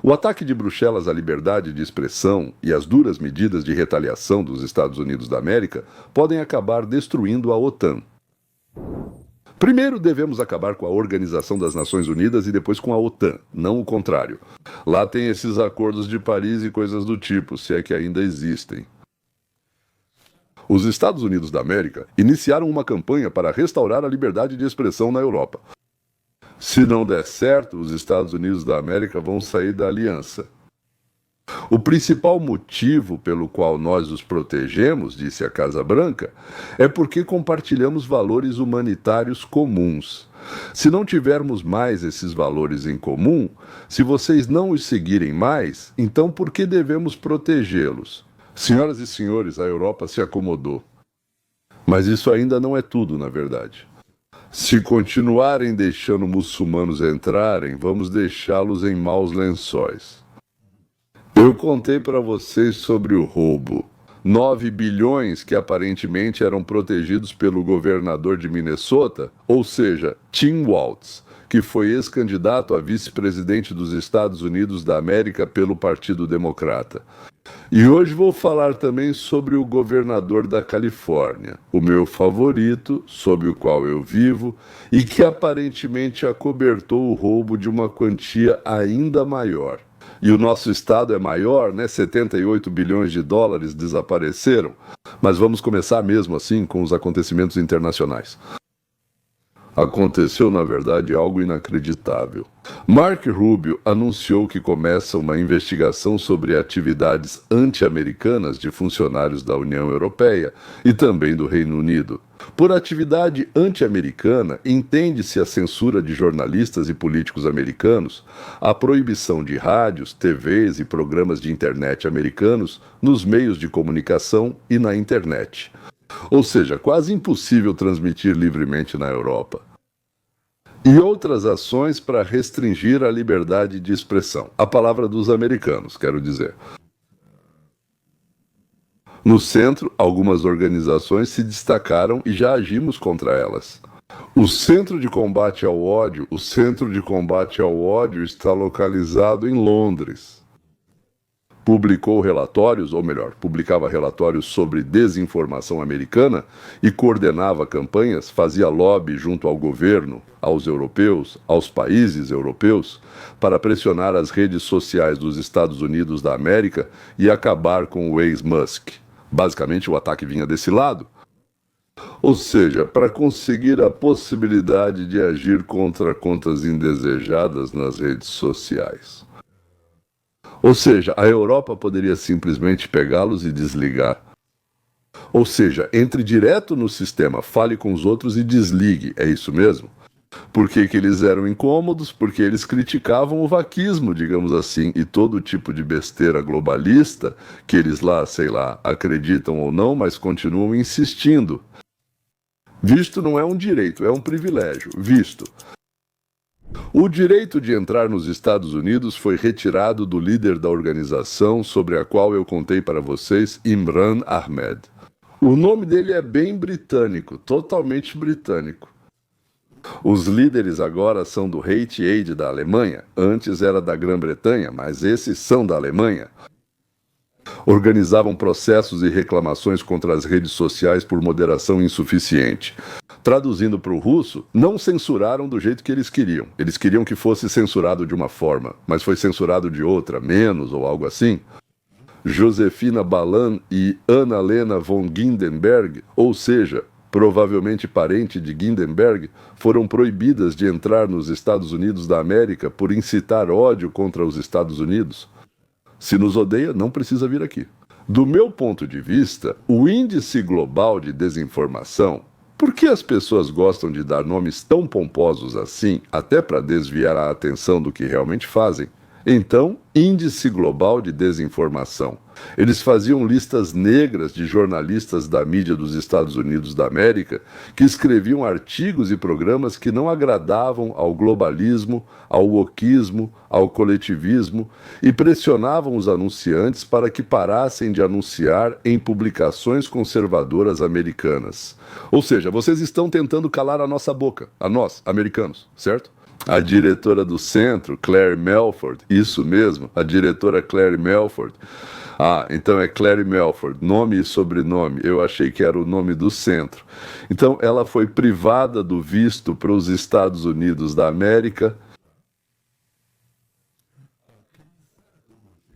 O ataque de Bruxelas à liberdade de expressão e as duras medidas de retaliação dos Estados Unidos da América podem acabar destruindo a OTAN. Primeiro devemos acabar com a Organização das Nações Unidas e depois com a OTAN, não o contrário. Lá tem esses acordos de Paris e coisas do tipo, se é que ainda existem. Os Estados Unidos da América iniciaram uma campanha para restaurar a liberdade de expressão na Europa. Se não der certo, os Estados Unidos da América vão sair da aliança. O principal motivo pelo qual nós os protegemos, disse a Casa Branca, é porque compartilhamos valores humanitários comuns. Se não tivermos mais esses valores em comum, se vocês não os seguirem mais, então por que devemos protegê-los? Senhoras e senhores, a Europa se acomodou. Mas isso ainda não é tudo, na verdade. Se continuarem deixando muçulmanos entrarem, vamos deixá-los em maus lençóis. Eu contei para vocês sobre o roubo. 9 bilhões que aparentemente eram protegidos pelo governador de Minnesota, ou seja, Tim Walz, que foi ex-candidato a vice-presidente dos Estados Unidos da América pelo Partido Democrata. E hoje vou falar também sobre o governador da Califórnia, o meu favorito, sob o qual eu vivo, e que aparentemente acobertou o roubo de uma quantia ainda maior. E o nosso estado é maior, né? 78 bilhões de dólares desapareceram. Mas vamos começar mesmo assim com os acontecimentos internacionais. Aconteceu, na verdade, algo inacreditável. Marco Rubio anunciou que começa uma investigação sobre atividades anti-americanas de funcionários da União Europeia e também do Reino Unido. Por atividade anti-americana, entende-se a censura de jornalistas e políticos americanos, a proibição de rádios, TVs e programas de internet americanos nos meios de comunicação e na internet. Ou seja, quase impossível transmitir livremente na Europa. E outras ações para restringir a liberdade de expressão. A palavra dos americanos, quero dizer. No centro, algumas organizações se destacaram e já agimos contra elas. O Centro de Combate ao Ódio está localizado em Londres. Publicou relatórios, ou melhor, publicava relatórios sobre desinformação americana e coordenava campanhas, fazia lobby junto ao governo, aos europeus, aos países europeus, para pressionar as redes sociais dos Estados Unidos da América e acabar com o ex-Musk. Basicamente, o ataque vinha desse lado. Ou seja, para conseguir a possibilidade de agir contra contas indesejadas nas redes sociais. Ou seja, a Europa poderia simplesmente pegá-los e desligar. Ou seja, entre direto no sistema, fale com os outros e desligue, é isso mesmo? Por que eles eram incômodos? Porque eles criticavam o vaquismo, digamos assim, e todo tipo de besteira globalista, que eles lá, sei lá, acreditam ou não, mas continuam insistindo. Visto não é um direito, é um privilégio, visto. O direito de entrar nos Estados Unidos foi retirado do líder da organização sobre a qual eu contei para vocês, Imran Ahmed. O nome dele é bem britânico, totalmente britânico. Os líderes agora são do Hate Aid da Alemanha, antes era da Grã-Bretanha, mas esses são da Alemanha. Organizavam processos e reclamações contra as redes sociais por moderação insuficiente. Traduzindo para o russo, não censuraram do jeito que eles queriam. Eles queriam que fosse censurado de uma forma, mas foi censurado de outra, menos ou algo assim. Josefina Balan e Anna-Lena von Gindenberg, ou seja, provavelmente parente de Gindenberg, foram proibidas de entrar nos Estados Unidos da América por incitar ódio contra os Estados Unidos. Se nos odeia, não precisa vir aqui. Do meu ponto de vista, o índice global de desinformação. Por que as pessoas gostam de dar nomes tão pomposos assim, até para desviar a atenção do que realmente fazem? Então, índice global de desinformação. Eles faziam listas negras de jornalistas da mídia dos Estados Unidos da América que escreviam artigos e programas que não agradavam ao globalismo, ao wokismo, ao coletivismo e pressionavam os anunciantes para que parassem de anunciar em publicações conservadoras americanas. Ou seja, vocês estão tentando calar a nossa boca, a nós, americanos, certo? A diretora do centro, Claire Melford, isso mesmo, a diretora Claire Melford. Ah, então é Claire Melford, nome e sobrenome. Eu achei que era o nome do centro. Então ela foi privada do visto para os Estados Unidos da América.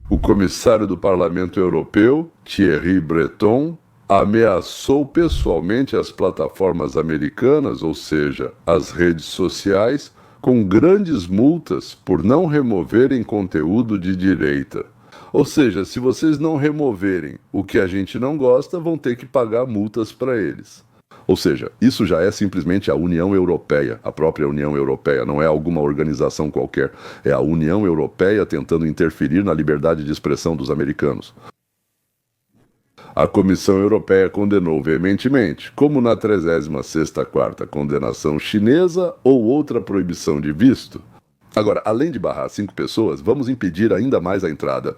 O comissário do Parlamento Europeu, Thierry Breton, ameaçou pessoalmente as plataformas americanas, ou seja, as redes sociais, com grandes multas por não removerem conteúdo de direita. Ou seja, se vocês não removerem o que a gente não gosta, vão ter que pagar multas para eles. Ou seja, isso já é simplesmente a União Europeia, a própria União Europeia, não é alguma organização qualquer. É a União Europeia tentando interferir na liberdade de expressão dos americanos. A Comissão Europeia condenou veementemente, como na 36ª condenação chinesa ou outra proibição de visto. Agora, além de barrar 5 pessoas, vamos impedir ainda mais a entrada,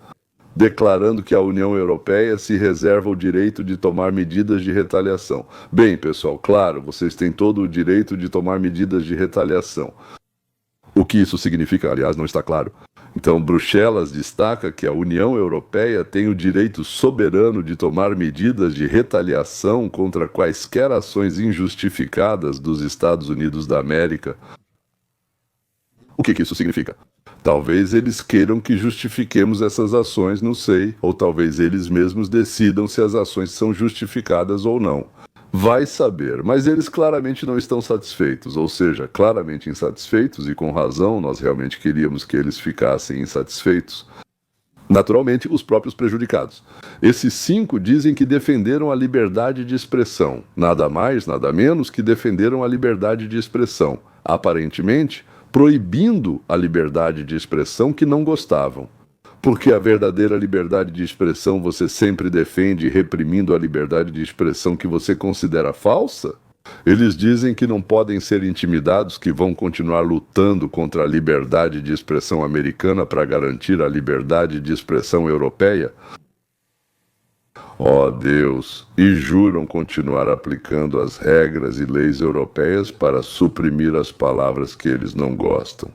declarando que a União Europeia se reserva o direito de tomar medidas de retaliação. Bem, pessoal, claro, vocês têm todo o direito de tomar medidas de retaliação. O que isso significa, aliás, não está claro. Então, Bruxelas destaca que a União Europeia tem o direito soberano de tomar medidas de retaliação contra quaisquer ações injustificadas dos Estados Unidos da América. O que isso significa? Talvez eles queiram que justifiquemos essas ações, não sei, ou talvez eles mesmos decidam se as ações são justificadas ou não. Vai saber, mas eles claramente não estão satisfeitos, ou seja, claramente insatisfeitos, e com razão, nós realmente queríamos que eles ficassem insatisfeitos. Naturalmente, os próprios prejudicados. Esses 5 dizem que defenderam a liberdade de expressão, nada mais, nada menos que defenderam a liberdade de expressão, aparentemente proibindo a liberdade de expressão que não gostavam. Porque a verdadeira liberdade de expressão você sempre defende reprimindo a liberdade de expressão que você considera falsa? Eles dizem que não podem ser intimidados, que vão continuar lutando contra a liberdade de expressão americana para garantir a liberdade de expressão europeia? Ó Deus, e juram continuar aplicando as regras e leis europeias para suprimir as palavras que eles não gostam.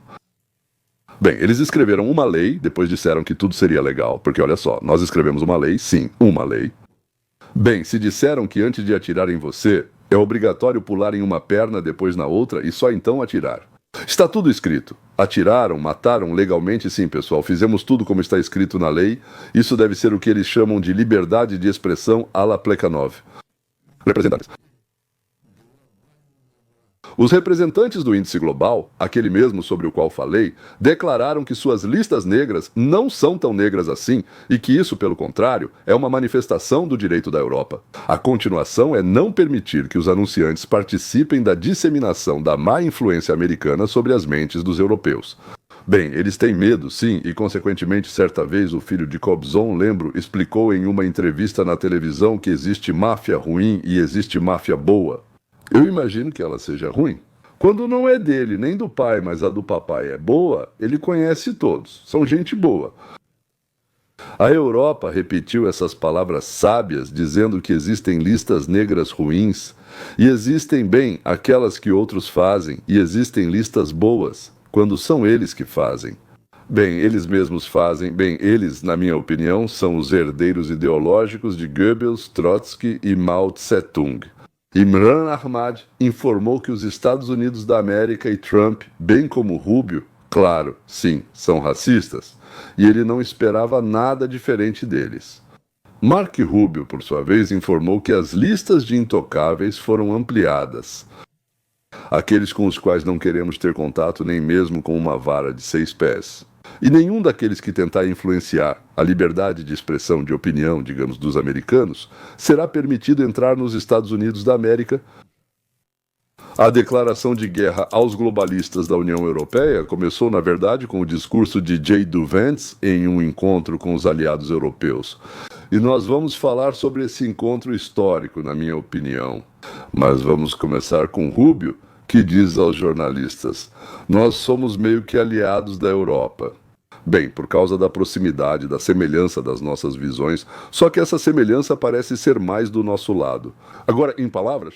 Bem, eles escreveram uma lei, depois disseram que tudo seria legal, porque olha só, nós escrevemos uma lei, sim, uma lei. Bem, se disseram que antes de atirar em você, é obrigatório pular em uma perna, depois na outra e só então atirar. Está tudo escrito. Atiraram, mataram legalmente, sim, pessoal. Fizemos tudo como está escrito na lei. Isso deve ser o que eles chamam de liberdade de expressão à la Plekhanov. Representantes. Os representantes do Índice Global, aquele mesmo sobre o qual falei, declararam que suas listas negras não são tão negras assim e que isso, pelo contrário, é uma manifestação do direito da Europa. A continuação é não permitir que os anunciantes participem da disseminação da má influência americana sobre as mentes dos europeus. Bem, eles têm medo, sim, e consequentemente certa vez o filho de Kobzon, lembro, explicou em uma entrevista na televisão que existe máfia ruim e existe máfia boa. Eu imagino que ela seja ruim. Quando não é dele, nem do pai, mas a do papai é boa, ele conhece todos. São gente boa. A Europa repetiu essas palavras sábias, dizendo que existem listas negras ruins, e existem, bem, aquelas que outros fazem, e existem listas boas, quando são eles que fazem. Bem, eles mesmos fazem, bem, eles, na minha opinião, são os herdeiros ideológicos de Goebbels, Trotsky e Mao Tse-tung. Imran Ahmad informou que os Estados Unidos da América e Trump, bem como Rubio, claro, sim, são racistas, e ele não esperava nada diferente deles. Mark Rubio, por sua vez, informou que as listas de intocáveis foram ampliadas. Aqueles com os quais não queremos ter contato nem mesmo com uma vara de 6 pés. E nenhum daqueles que tentar influenciar a liberdade de expressão de opinião, digamos, dos americanos, será permitido entrar nos Estados Unidos da América. A declaração de guerra aos globalistas da União Europeia começou, na verdade, com o discurso de J.D. Vance em um encontro com os aliados europeus. E nós vamos falar sobre esse encontro histórico, na minha opinião. Mas vamos começar com Rubio, que diz aos jornalistas: nós somos meio que aliados da Europa. Bem, por causa da proximidade, da semelhança das nossas visões, só que essa semelhança parece ser mais do nosso lado. Agora, em palavras,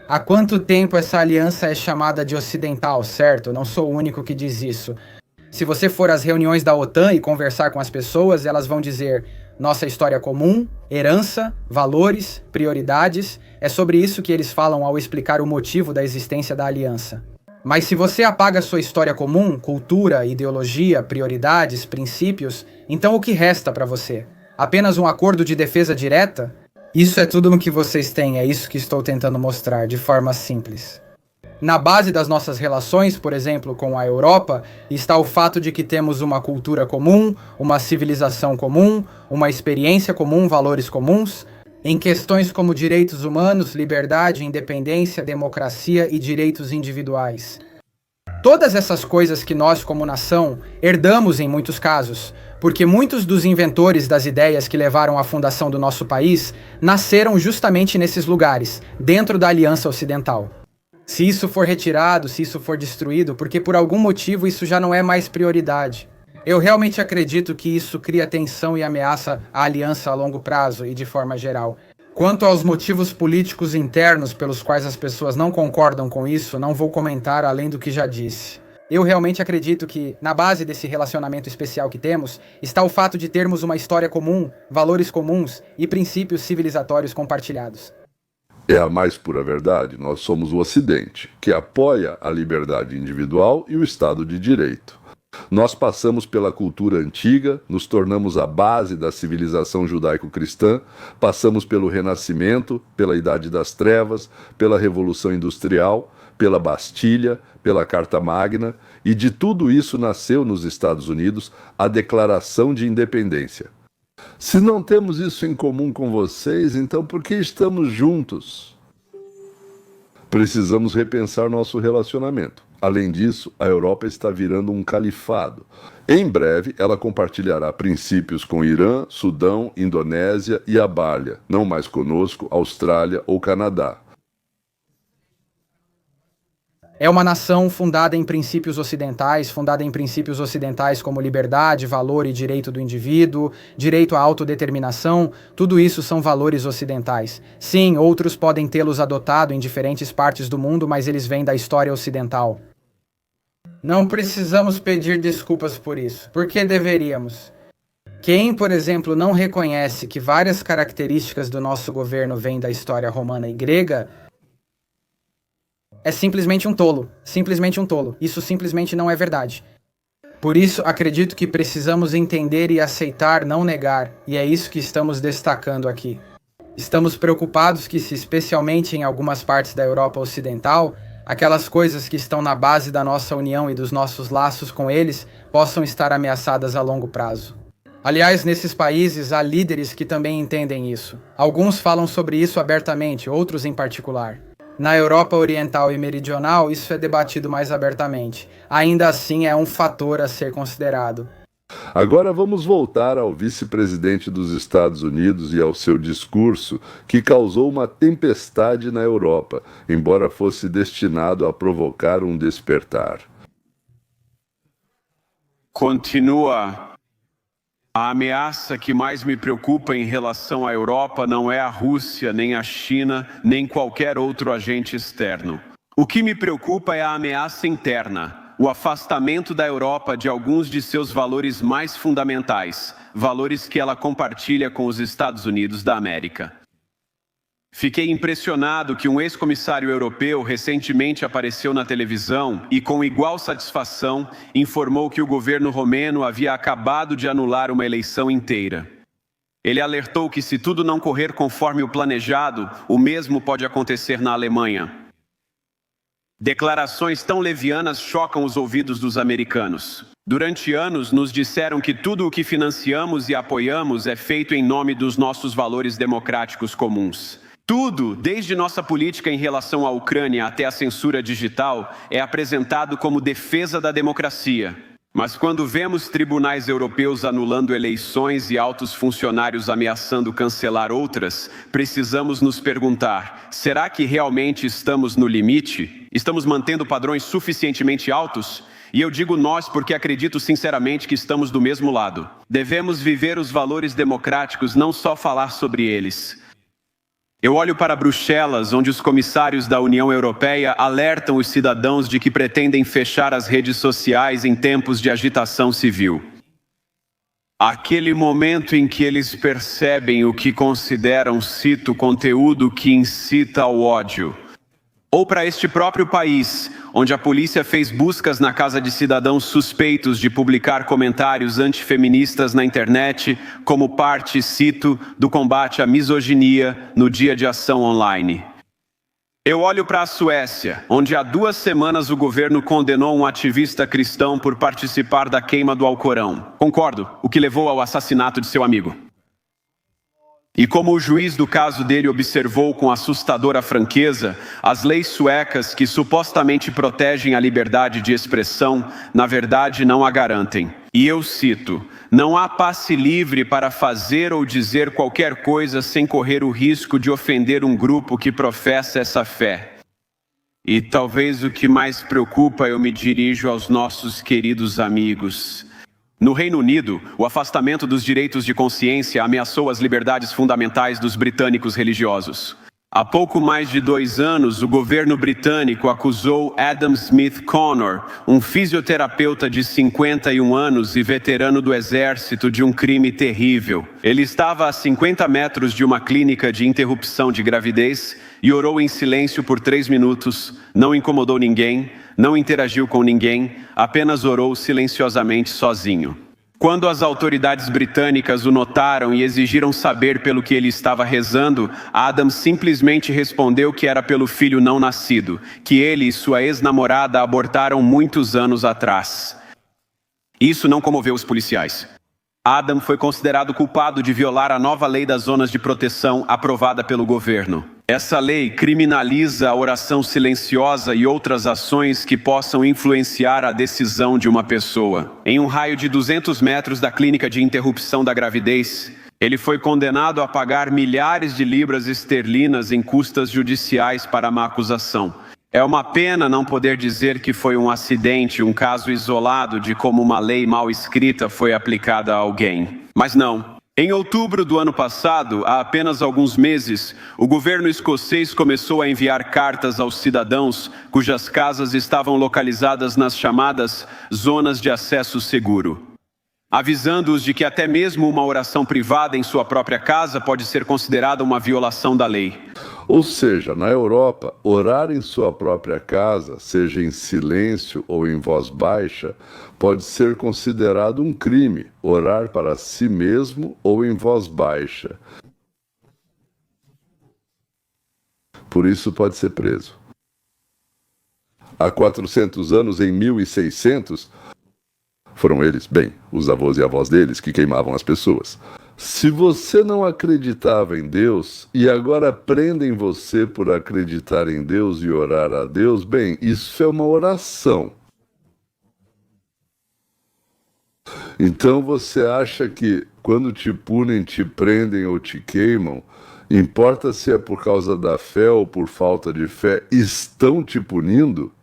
Há quanto tempo essa aliança é chamada de ocidental, certo? Não sou o único que diz isso. Se você for às reuniões da OTAN e conversar com as pessoas, elas vão dizer nossa história comum, herança, valores, prioridades. É sobre isso que eles falam ao explicar o motivo da existência da aliança. Mas se você apaga sua história comum, cultura, ideologia, prioridades, princípios, então o que resta para você? Apenas um acordo de defesa direta? Isso é tudo no que vocês têm, é isso que estou tentando mostrar, de forma simples. Na base das nossas relações, por exemplo, com a Europa, está o fato de que temos uma cultura comum, uma civilização comum, uma experiência comum, valores comuns, em questões como direitos humanos, liberdade, independência, democracia e direitos individuais. Todas essas coisas que nós, como nação, herdamos em muitos casos, porque muitos dos inventores das ideias que levaram à fundação do nosso país nasceram justamente nesses lugares, dentro da Aliança Ocidental. Se isso for retirado, se isso for destruído, porque por algum motivo isso já não é mais prioridade. Eu realmente acredito que isso cria tensão e ameaça a aliança a longo prazo e de forma geral. Quanto aos motivos políticos internos pelos quais as pessoas não concordam com isso, não vou comentar além do que já disse. Eu realmente acredito que, na base desse relacionamento especial que temos, está o fato de termos uma história comum, valores comuns e princípios civilizatórios compartilhados. É a mais pura verdade. Nós somos o Ocidente, que apoia a liberdade individual e o Estado de Direito. Nós passamos pela cultura antiga, nos tornamos a base da civilização judaico-cristã, passamos pelo Renascimento, pela Idade das Trevas, pela Revolução Industrial, pela Bastilha, pela Carta Magna, e de tudo isso nasceu nos Estados Unidos a Declaração de Independência. Se não temos isso em comum com vocês, então por que estamos juntos? Precisamos repensar nosso relacionamento. Além disso, a Europa está virando um califado. Em breve, ela compartilhará princípios com Irã, Sudão, Indonésia e a Bállia, não mais conosco, Austrália ou Canadá. É uma nação fundada em princípios ocidentais como liberdade, valor e direito do indivíduo, direito à autodeterminação, tudo isso são valores ocidentais. Sim, outros podem tê-los adotado em diferentes partes do mundo, mas eles vêm da história ocidental. Não precisamos pedir desculpas por isso. Por que deveríamos? Quem, por exemplo, não reconhece que várias características do nosso governo vêm da história romana e grega, é simplesmente um tolo. Simplesmente um tolo. Isso simplesmente não é verdade. Por isso, acredito que precisamos entender e aceitar, não negar, e é isso que estamos destacando aqui. Estamos preocupados que, se especialmente em algumas partes da Europa Ocidental, aquelas coisas que estão na base da nossa união e dos nossos laços com eles possam estar ameaçadas a longo prazo. Aliás, nesses países há líderes que também entendem isso. Alguns falam sobre isso abertamente, outros em particular. Na Europa Oriental e Meridional, isso é debatido mais abertamente. Ainda assim, é um fator a ser considerado. Agora vamos voltar ao vice-presidente dos Estados Unidos e ao seu discurso, que causou uma tempestade na Europa, embora fosse destinado a provocar um despertar. Continua. A ameaça que mais me preocupa em relação à Europa não é a Rússia, nem a China, nem qualquer outro agente externo. O que me preocupa é a ameaça interna, o afastamento da Europa de alguns de seus valores mais fundamentais, valores que ela compartilha com os Estados Unidos da América. Fiquei impressionado que um ex-comissário europeu recentemente apareceu na televisão e, com igual satisfação, informou que o governo romeno havia acabado de anular uma eleição inteira. Ele alertou que, se tudo não correr conforme o planejado, o mesmo pode acontecer na Alemanha. Declarações tão levianas chocam os ouvidos dos americanos. Durante anos, nos disseram que tudo o que financiamos e apoiamos é feito em nome dos nossos valores democráticos comuns. Tudo, desde nossa política em relação à Ucrânia até a censura digital, é apresentado como defesa da democracia. Mas quando vemos tribunais europeus anulando eleições e altos funcionários ameaçando cancelar outras, precisamos nos perguntar: será que realmente estamos no limite? Estamos mantendo padrões suficientemente altos? E eu digo nós porque acredito sinceramente que estamos do mesmo lado. Devemos viver os valores democráticos, não só falar sobre eles. Eu olho para Bruxelas, onde os comissários da União Europeia alertam os cidadãos de que pretendem fechar as redes sociais em tempos de agitação civil. Aquele momento em que eles percebem o que consideram, cito, conteúdo que incita ao ódio. Ou para este próprio país, onde a polícia fez buscas na casa de cidadãos suspeitos de publicar comentários antifeministas na internet, como parte, cito, do combate à misoginia no Dia de Ação Online. Eu olho para a Suécia, onde há 2 semanas o governo condenou um ativista cristão por participar da queima do Alcorão. Concordo, o que levou ao assassinato de seu amigo. E como o juiz do caso dele observou com assustadora franqueza, as leis suecas que supostamente protegem a liberdade de expressão, na verdade não a garantem. E eu cito: não há passe livre para fazer ou dizer qualquer coisa sem correr o risco de ofender um grupo que professa essa fé. E talvez o que mais preocupa, eu me dirijo aos nossos queridos amigos. No Reino Unido, o afastamento dos direitos de consciência ameaçou as liberdades fundamentais dos britânicos religiosos. Há pouco mais de 2 anos, o governo britânico acusou Adam Smith Connor, um fisioterapeuta de 51 anos e veterano do exército, de um crime terrível. Ele estava a 50 metros de uma clínica de interrupção de gravidez e orou em silêncio por 3 minutos, não incomodou ninguém, não interagiu com ninguém, apenas orou silenciosamente sozinho. Quando as autoridades britânicas o notaram e exigiram saber pelo que ele estava rezando, Adam simplesmente respondeu que era pelo filho não nascido, que ele e sua ex-namorada abortaram muitos anos atrás. Isso não comoveu os policiais. Adam foi considerado culpado de violar a nova lei das zonas de proteção aprovada pelo governo. Essa lei criminaliza a oração silenciosa e outras ações que possam influenciar a decisão de uma pessoa. Em um raio de 200 metros da clínica de interrupção da gravidez, ele foi condenado a pagar milhares de libras esterlinas em custas judiciais para uma acusação. É uma pena não poder dizer que foi um acidente, um caso isolado de como uma lei mal escrita foi aplicada a alguém. Mas não. Em outubro do ano passado, há apenas alguns meses, o governo escocês começou a enviar cartas aos cidadãos cujas casas estavam localizadas nas chamadas zonas de acesso seguro, avisando-os de que até mesmo uma oração privada em sua própria casa pode ser considerada uma violação da lei. Ou seja, na Europa, orar em sua própria casa, seja em silêncio ou em voz baixa, pode ser considerado um crime, orar para si mesmo ou em voz baixa. Por isso pode ser preso. Há 400 anos, em 1600, foram eles, bem, os avós e avós deles, que queimavam as pessoas. Se você não acreditava em Deus e agora prendem você por acreditar em Deus e orar a Deus, bem, isso é uma oração. Então você acha que quando te punem, te prendem ou te queimam, importa se é por causa da fé ou por falta de fé, estão te punindo?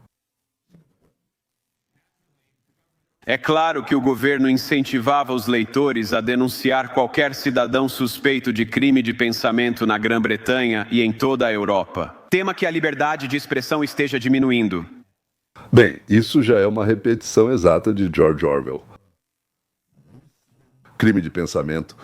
É claro que o governo incentivava os leitores a denunciar qualquer cidadão suspeito de crime de pensamento na Grã-Bretanha e em toda a Europa. Tema que a liberdade de expressão esteja diminuindo. Bem, isso já é uma repetição exata de George Orwell. Crime de pensamento.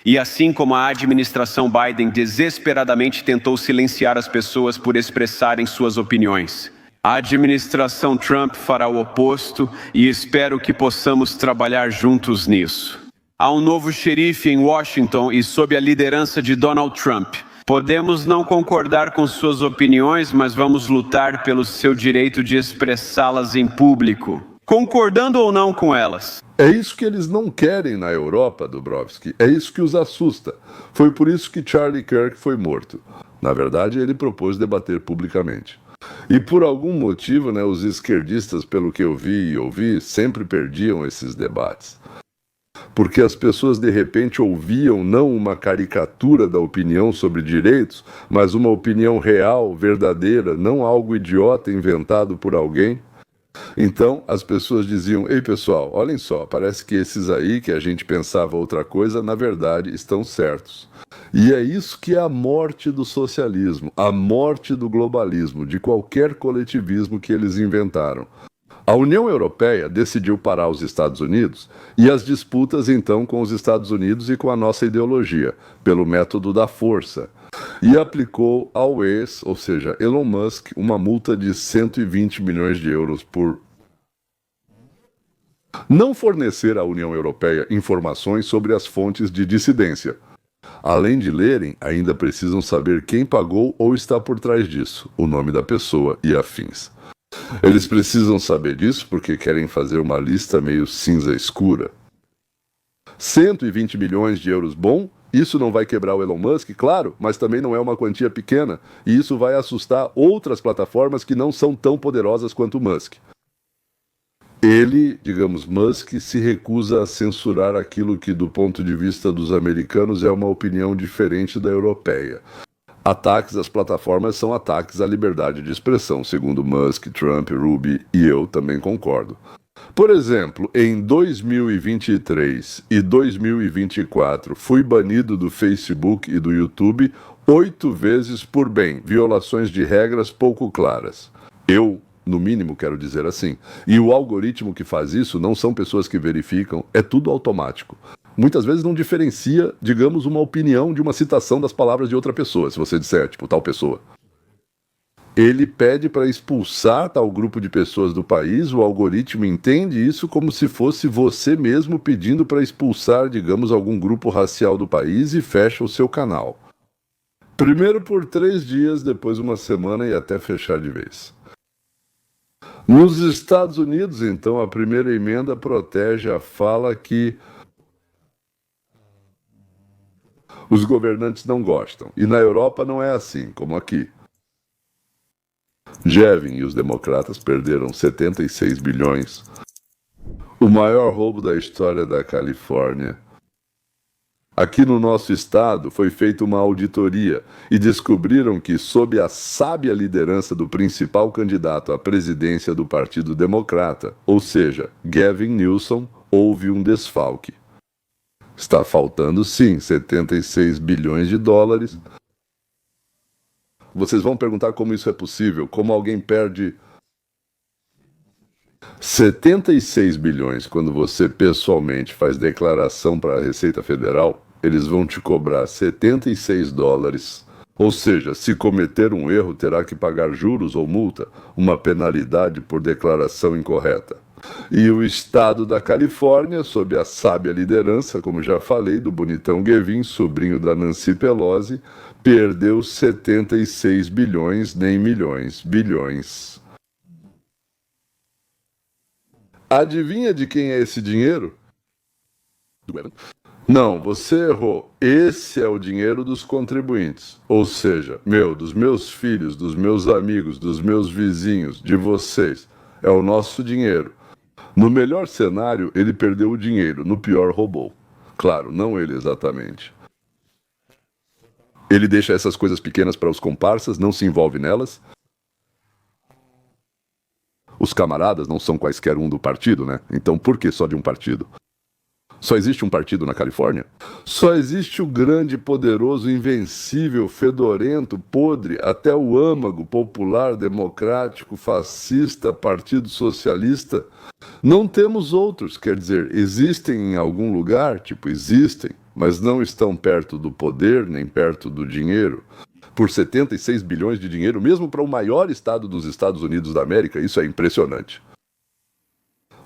E assim como a administração Biden desesperadamente tentou silenciar as pessoas por expressarem suas opiniões, a administração Trump fará o oposto e espero que possamos trabalhar juntos nisso. Há um novo xerife em Washington e sob a liderança de Donald Trump. Podemos não concordar com suas opiniões, mas vamos lutar pelo seu direito de expressá-las em público, concordando ou não com elas. É isso que eles não querem na Europa, Dubrovsky. É isso que os assusta. Foi por isso que Charlie Kirk foi morto. Na verdade, ele propôs debater publicamente. E por algum motivo, os esquerdistas, pelo que eu vi e ouvi, sempre perdiam esses debates. Porque as pessoas de repente ouviam não uma caricatura da opinião sobre direitos, mas uma opinião real, verdadeira, não algo idiota inventado por alguém. Então as pessoas diziam: ei pessoal, olhem só, parece que esses aí que a gente pensava outra coisa, na verdade estão certos. E é isso que é a morte do socialismo, a morte do globalismo, de qualquer coletivismo que eles inventaram. A União Europeia decidiu parar os Estados Unidos e as disputas então com os Estados Unidos e com a nossa ideologia, pelo método da força, e aplicou ao ex, ou seja, Elon Musk, uma multa de 120 milhões de euros por não fornecer à União Europeia informações sobre as fontes de dissidência. Além de lerem, ainda precisam saber quem pagou ou está por trás disso, o nome da pessoa e afins. Eles precisam saber disso porque querem fazer uma lista meio cinza escura. 120 milhões de euros, bom, isso não vai quebrar o Elon Musk, claro, mas também não é uma quantia pequena, e isso vai assustar outras plataformas que não são tão poderosas quanto o Musk. Ele, digamos, Musk, se recusa a censurar aquilo que, do ponto de vista dos americanos, é uma opinião diferente da europeia. Ataques às plataformas são ataques à liberdade de expressão, segundo Musk, Trump, Ruby e eu também concordo. Por exemplo, em 2023 e 2024, fui banido do Facebook e do YouTube 8 vezes por violações de regras pouco claras. Eu, no mínimo, quero dizer assim. E o algoritmo que faz isso não são pessoas que verificam, é tudo automático. Muitas vezes não diferencia, digamos, uma opinião de uma citação das palavras de outra pessoa, se você disser, tipo, tal pessoa. Ele pede para expulsar tal grupo de pessoas do país, o algoritmo entende isso como se fosse você mesmo pedindo para expulsar, digamos, algum grupo racial do país e fecha o seu canal. Primeiro por 3 dias, depois uma semana e até fechar de vez. Nos Estados Unidos, então, a primeira emenda protege a fala que os governantes não gostam. E na Europa não é assim, como aqui. Jevin e os democratas perderam 76 bilhões. O maior roubo da história da Califórnia. Aqui no nosso estado foi feita uma auditoria e descobriram que, sob a sábia liderança do principal candidato à presidência do Partido Democrata, ou seja, Gavin Newsom, houve um desfalque. Está faltando, sim, 76 bilhões de dólares. Vocês vão perguntar como isso é possível, como alguém perde 76 bilhões quando você pessoalmente faz declaração para a Receita Federal, eles vão te cobrar 76 dólares. Ou seja, se cometer um erro, terá que pagar juros ou multa, uma penalidade por declaração incorreta. E o estado da Califórnia, sob a sábia liderança, como já falei, do bonitão Gavin, sobrinho da Nancy Pelosi, perdeu 76 bilhões, nem milhões, bilhões. Adivinha de quem é esse dinheiro? Não, você errou. Esse é o dinheiro dos contribuintes. Ou seja, dos meus filhos, dos meus amigos, dos meus vizinhos, de vocês. É o nosso dinheiro. No melhor cenário, ele perdeu o dinheiro, no pior, roubou. Claro, não ele exatamente. Ele deixa essas coisas pequenas para os comparsas, não se envolve nelas. Os camaradas não são quaisquer um do partido, né? Então por que só de um partido? Só existe um partido na Califórnia? Só existe o grande, poderoso, invencível, fedorento, podre, até o âmago, popular, democrático, fascista, Partido Socialista. Não temos outros, quer dizer, existem em algum lugar, existem, mas não estão perto do poder, nem perto do dinheiro. Por 76 bilhões de dinheiro, mesmo para o maior estado dos Estados Unidos da América, isso é impressionante.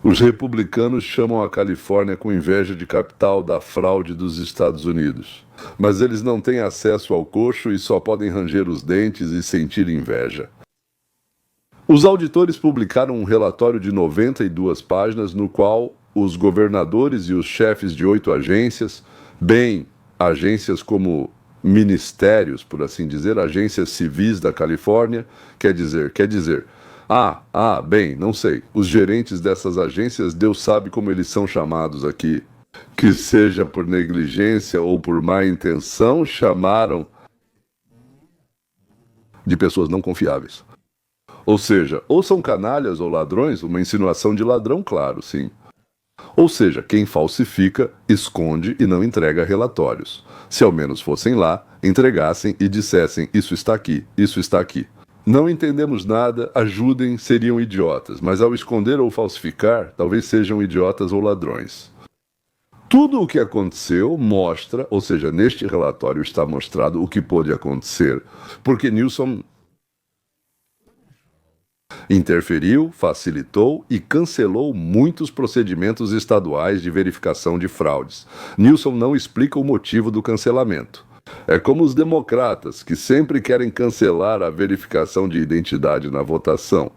Os republicanos chamam a Califórnia com inveja de capital da fraude dos Estados Unidos. Mas eles não têm acesso ao coxo e só podem ranger os dentes e sentir inveja. Os auditores publicaram um relatório de 92 páginas no qual os governadores e os chefes de 8 agências, agências como ministérios, por assim dizer, agências civis da Califórnia, quer dizer, não sei. Os gerentes dessas agências, Deus sabe como eles são chamados aqui. Que seja por negligência ou por má intenção, chamaram de pessoas não confiáveis. Ou seja, ou são canalhas ou ladrões, uma insinuação de ladrão, claro, sim. Ou seja, quem falsifica, esconde e não entrega relatórios. Se ao menos fossem lá, entregassem e dissessem: isso está aqui, isso está aqui. Não entendemos nada, ajudem, seriam idiotas, mas ao esconder ou falsificar, talvez sejam idiotas ou ladrões. Tudo o que aconteceu mostra, ou seja, neste relatório está mostrado o que pôde acontecer, porque Newsom interferiu, facilitou e cancelou muitos procedimentos estaduais de verificação de fraudes. Newsom não explica o motivo do cancelamento. É como os democratas, que sempre querem cancelar a verificação de identidade na votação.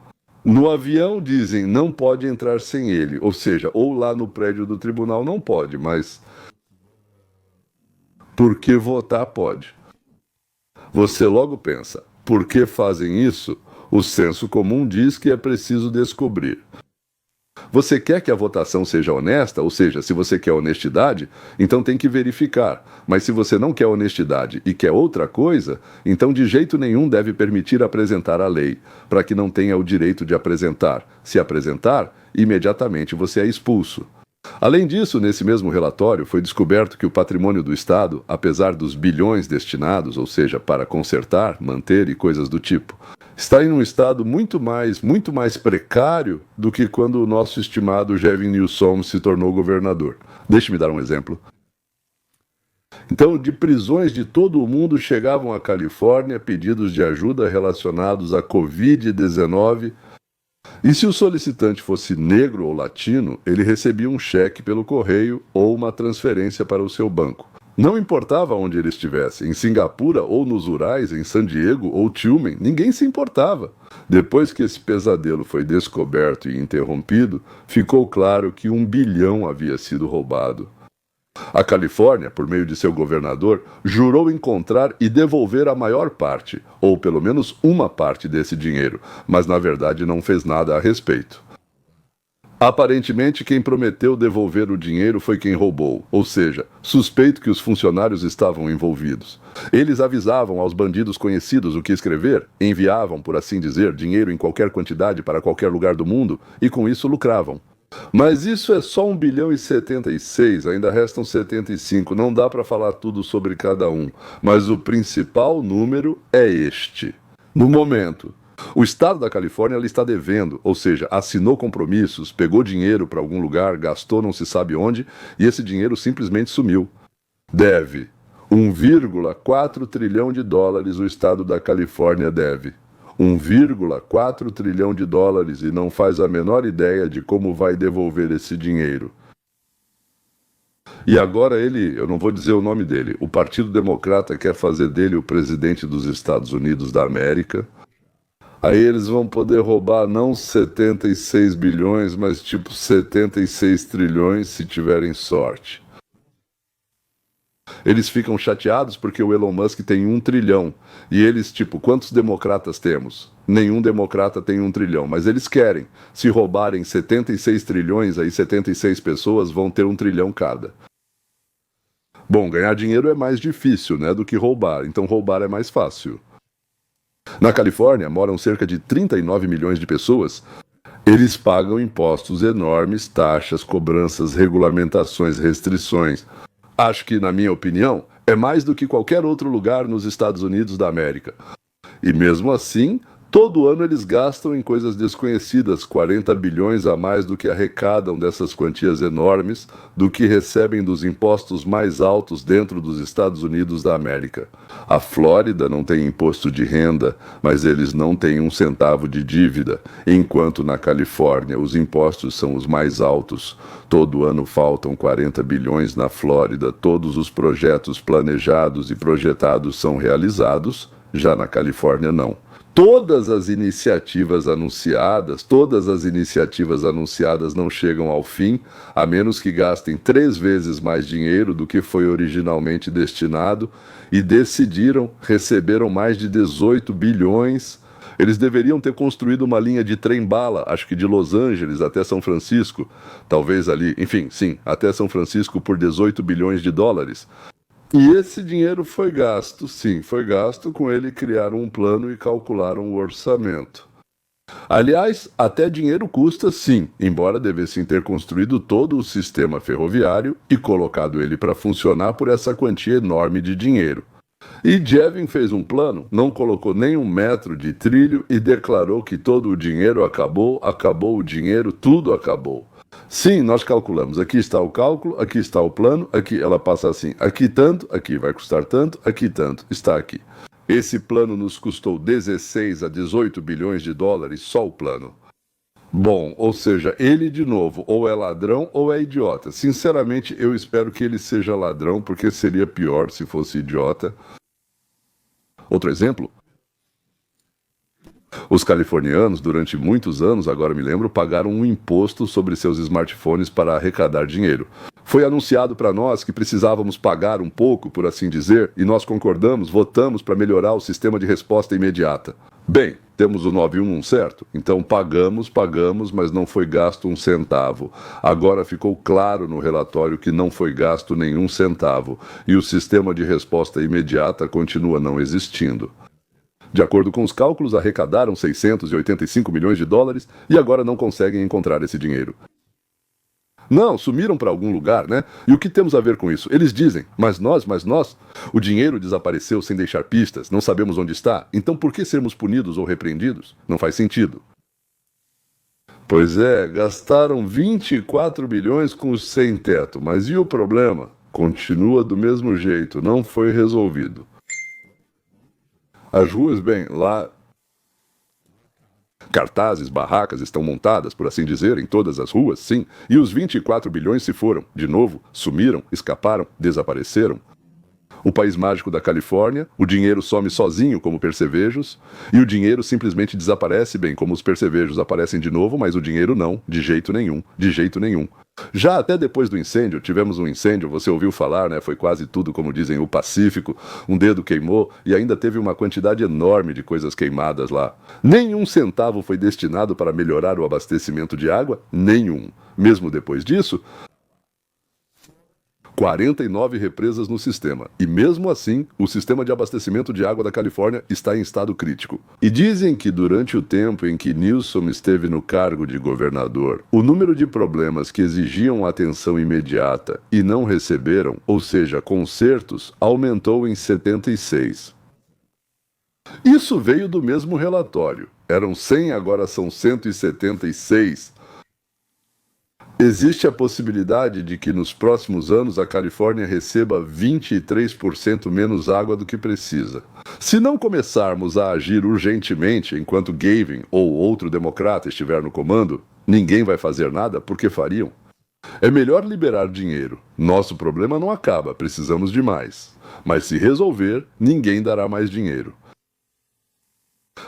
No avião dizem não pode entrar sem ele, ou seja, ou lá no prédio do tribunal não pode, mas porque votar pode. Você logo pensa, por que fazem isso? O senso comum diz que é preciso descobrir. Você quer que a votação seja honesta, ou seja, se você quer honestidade, então tem que verificar. Mas se você não quer honestidade e quer outra coisa, então de jeito nenhum deve permitir apresentar a lei, para que não tenha o direito de apresentar. Se apresentar, imediatamente você é expulso. Além disso, nesse mesmo relatório, foi descoberto que o patrimônio do Estado, apesar dos bilhões destinados, ou seja, para consertar, manter e coisas do tipo, está em um estado muito mais precário do que quando o nosso estimado Gavin Newsom se tornou governador. Deixe-me dar um exemplo. Então, de prisões de todo o mundo chegavam à Califórnia pedidos de ajuda relacionados à Covid-19. E se o solicitante fosse negro ou latino, ele recebia um cheque pelo correio ou uma transferência para o seu banco. Não importava onde ele estivesse, em Singapura ou nos Urais, em San Diego ou Tillman, ninguém se importava. Depois que esse pesadelo foi descoberto e interrompido, ficou claro que 1 bilhão havia sido roubado. A Califórnia, por meio de seu governador, jurou encontrar e devolver a maior parte, ou pelo menos uma parte desse dinheiro, mas na verdade não fez nada a respeito. Aparentemente, quem prometeu devolver o dinheiro foi quem roubou, ou seja, suspeito que os funcionários estavam envolvidos. Eles avisavam aos bandidos conhecidos o que escrever, enviavam, por assim dizer, dinheiro em qualquer quantidade para qualquer lugar do mundo e com isso lucravam. Mas isso é só 1 bilhão e 76, ainda restam 75, não dá para falar tudo sobre cada um, mas o principal número é este. No momento, o estado da Califórnia está devendo, ou seja, assinou compromissos, pegou dinheiro para algum lugar, gastou não se sabe onde, e esse dinheiro simplesmente sumiu. Deve. 1,4 trilhão de dólares o estado da Califórnia deve. 1,4 trilhão de dólares e não faz a menor ideia de como vai devolver esse dinheiro. E agora eu não vou dizer o nome dele, o Partido Democrata quer fazer dele o presidente dos Estados Unidos da América. Aí eles vão poder roubar não 76 bilhões, mas tipo 76 trilhões se tiverem sorte. Eles ficam chateados porque o Elon Musk tem 1 trilhão. E eles, tipo, quantos democratas temos? Nenhum democrata tem 1 trilhão, mas eles querem. Se roubarem 76 trilhões, aí 76 pessoas vão ter 1 trilhão cada. Bom, ganhar dinheiro é mais difícil, né, do que roubar, então roubar é mais fácil. Na Califórnia moram cerca de 39 milhões de pessoas. Eles pagam impostos enormes, taxas, cobranças, regulamentações, restrições. Acho que, na minha opinião, é mais do que qualquer outro lugar nos Estados Unidos da América. E mesmo assim, todo ano eles gastam em coisas desconhecidas 40 bilhões a mais do que arrecadam dessas quantias enormes, do que recebem dos impostos mais altos dentro dos Estados Unidos da América. A Flórida não tem imposto de renda, mas eles não têm 1 centavo de dívida, enquanto na Califórnia os impostos são os mais altos. Todo ano faltam 40 bilhões na Flórida, todos os projetos planejados e projetados são realizados, já na Califórnia não. Todas as iniciativas anunciadas não chegam ao fim, a menos que gastem 3 vezes mais dinheiro do que foi originalmente destinado e receberam mais de 18 bilhões. Eles deveriam ter construído uma linha de trem-bala, acho que de Los Angeles até São Francisco, talvez ali, enfim, sim, até São Francisco por 18 bilhões de dólares. E esse dinheiro foi gasto, sim, foi gasto com ele criar um plano e calcular um orçamento. Aliás, até dinheiro custa, sim, embora devessem ter construído todo o sistema ferroviário e colocado ele para funcionar por essa quantia enorme de dinheiro. E Jevin fez um plano, não colocou nem um metro de trilho e declarou que todo o dinheiro acabou o dinheiro, tudo acabou. Sim, nós calculamos, aqui está o cálculo, aqui está o plano, aqui ela passa assim, aqui tanto, aqui vai custar tanto, aqui tanto, está aqui. Esse plano nos custou 16 a 18 bilhões de dólares, só o plano. Bom, ou seja, ele de novo, ou é ladrão ou é idiota. Sinceramente, eu espero que ele seja ladrão, porque seria pior se fosse idiota. Outro exemplo? Os californianos, durante muitos anos, agora me lembro, pagaram um imposto sobre seus smartphones para arrecadar dinheiro. Foi anunciado para nós que precisávamos pagar um pouco, por assim dizer, e nós concordamos, votamos para melhorar o sistema de resposta imediata. Bem, temos o 911 certo? Então pagamos, mas não foi gasto um centavo. Agora ficou claro no relatório que não foi gasto nenhum centavo, e o sistema de resposta imediata continua não existindo. De acordo com os cálculos, arrecadaram 685 milhões de dólares e agora não conseguem encontrar esse dinheiro. Não, sumiram para algum lugar, né? E o que temos a ver com isso? Eles dizem, mas nós, o dinheiro desapareceu sem deixar pistas, não sabemos onde está, então por que sermos punidos ou repreendidos? Não faz sentido. Pois é, gastaram 24 bilhões com os sem teto, mas e o problema? Continua do mesmo jeito, não foi resolvido. As ruas, bem, lá... Cartazes, barracas estão montadas, por assim dizer, em todas as ruas, sim, e os 24 bilhões se foram, de novo, sumiram, escaparam, desapareceram. O país mágico da Califórnia, o dinheiro some sozinho como percevejos, e o dinheiro simplesmente desaparece, bem como os percevejos aparecem de novo, mas o dinheiro não, de jeito nenhum, de jeito nenhum. Já até depois do incêndio, tivemos um incêndio, você ouviu falar, né? Foi quase tudo, como dizem, o Pacífico, um dedo queimou e ainda teve uma quantidade enorme de coisas queimadas lá. Nenhum centavo foi destinado para melhorar o abastecimento de água, nenhum. Mesmo depois disso, 49 represas no sistema. E mesmo assim, o sistema de abastecimento de água da Califórnia está em estado crítico. E dizem que durante o tempo em que Newsom esteve no cargo de governador, o número de problemas que exigiam atenção imediata e não receberam, ou seja, consertos, aumentou em 76. Isso veio do mesmo relatório. Eram 100, agora são 176. Existe a possibilidade de que nos próximos anos a Califórnia receba 23% menos água do que precisa. Se não começarmos a agir urgentemente enquanto Gavin ou outro democrata estiver no comando, ninguém vai fazer nada porque fariam. É melhor liberar dinheiro. Nosso problema não acaba, precisamos de mais. Mas se resolver, ninguém dará mais dinheiro.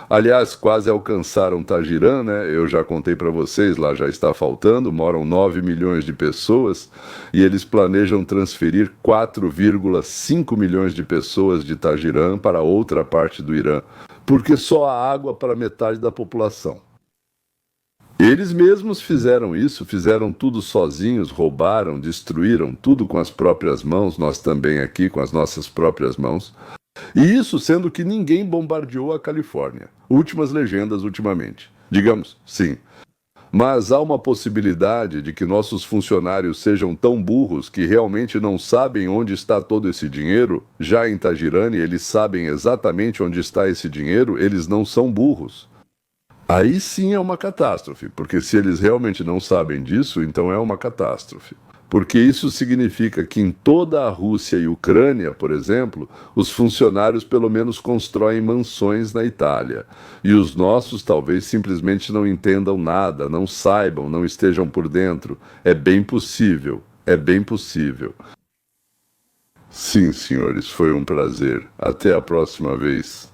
Aliás, quase alcançaram Tagirã, né? Eu já contei para vocês, lá já está faltando, moram 9 milhões de pessoas e eles planejam transferir 4,5 milhões de pessoas de Tagirã para outra parte do Irã, porque só há água para metade da população. Eles mesmos fizeram isso, fizeram tudo sozinhos, roubaram, destruíram tudo com as próprias mãos, nós também aqui com as nossas próprias mãos. E isso sendo que ninguém bombardeou a Califórnia. Últimas legendas ultimamente. Digamos, sim. Mas há uma possibilidade de que nossos funcionários sejam tão burros que realmente não sabem onde está todo esse dinheiro. Já em Tagirani, eles sabem exatamente onde está esse dinheiro, eles não são burros. Aí sim é uma catástrofe, porque se eles realmente não sabem disso, então é uma catástrofe. Porque isso significa que em toda a Rússia e Ucrânia, por exemplo, os funcionários pelo menos constroem mansões na Itália. E os nossos talvez simplesmente não entendam nada, não saibam, não estejam por dentro. É bem possível, é bem possível. Sim, senhores, foi um prazer. Até a próxima vez.